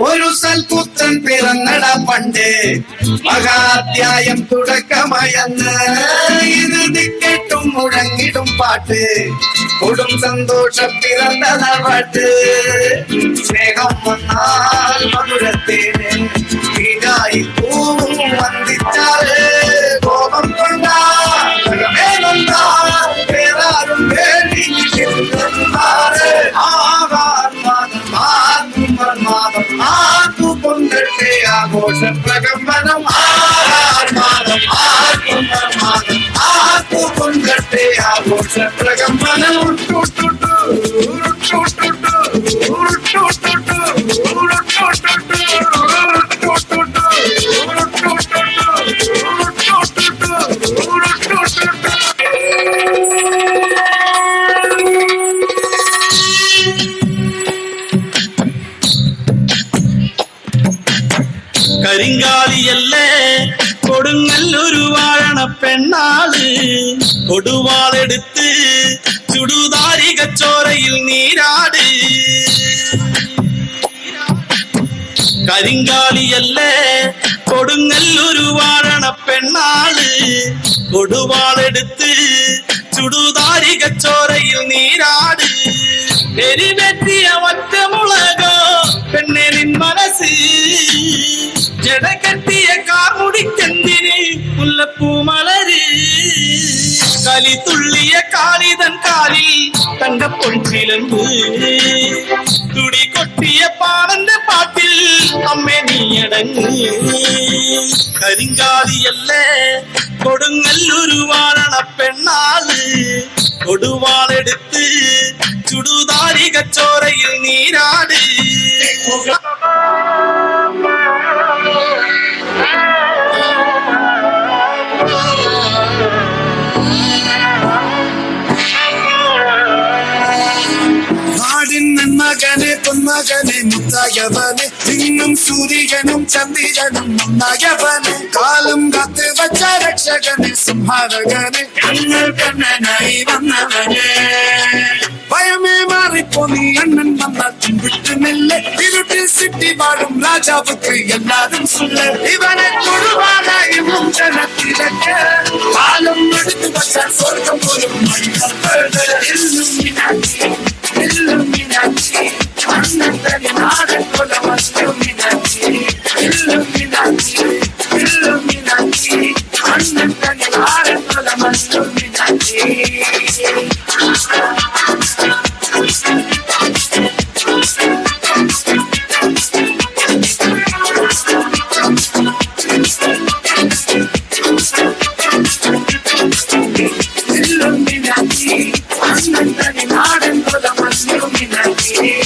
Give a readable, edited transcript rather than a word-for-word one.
ഒരു സൽപുത്രൻ പിറന്നട പണ്ട് മഹാധ്യായം തുടക്കമയന്ന് ഇത് ദിക്കെട്ടും മുഴങ്ങിടും പാട്ട് കൊടും സന്തോഷം പിറന്ന പാട്ട് സ്നേഹം വന്നാൽ മധുരത്തേന് തീരായി പൂവും വന്ദിച്ചാല് കോപം കൊണ്ടാൽ പേരാറും വേണ്ടി ആഘോഷ പ്രകമ്പനം ആഘോഷത്തെ ആഘോഷ പ്രകമ്പനം കരിങ്കാലിയല്ലേ കൊടുങ്ങല്ലൊരു വാഴണ പെണ്ണാള് കൊടുവാളെടുത്ത് ചുടുതാരികച്ചോരയിൽ നീരാട് കരിങ്കാലിയല്ലേ കൊടുങ്ങല്ലൊരു വാഴണ പെണ്ണാള് കൊടുവാളെടുത്ത് ചുടുതാരികച്ചോരയിൽ നീരാട് എരിവെറ്റിയ ഒറ്റമുളകോ പെണ്ണെ നിൻ മനസ്സ് ജടകെട്ടിയ കാർമുടിക്കെന്തിന് മുല്ലപ്പൂമലര് കലി തുള്ളിയ കാളിതൻ കാലിൽ തങ്കപ്പൊൻചിലമ്പ് തുടി കൊട്ടിയ പാടന്റെ പാട്ടിൽ അമ്മേ നീയടങ്ങ് കരിങ്കാലിയല്ലേ കൊടുങ്ങല്ലൊരു വാഴണ പെണ്ണാള് കൊടുവാളെടുത്ത് ചുടുതാരികച്ചോരയിൽ നീരാട് മകനെ പൊന്മകനെ മുത്തായവനെ ഇന്നും സൂര്യനും ചന്ദ്രനും ഒന്നായവനെ കാലം കാത്ത് വച്ച രക്ഷകനെ സംഹാരകനെ ഞങ്ങൾ കണ്ണനായി വന്നവനെ ഭയമേ മാറിപ്പോ നീ അണ്ണൻ വന്നാൽ വിട്ടുമില്ല ഇരുട്ടിൽ സിറ്റി വാഴും രാജാവുക്ക് എല്ലാരും സുല്ല ഇവനെ കൊടുവാനായി ജനത്തിലൊക്കെ കാലം എടുത്തു വച്ചാൽ സ്വർഗം പോലും Illuminati, annatali nadan kola Illuminati, Illuminati, Illuminati, annatali nadan kola Illuminati. Illuminati, annatali nadan kola Illuminati.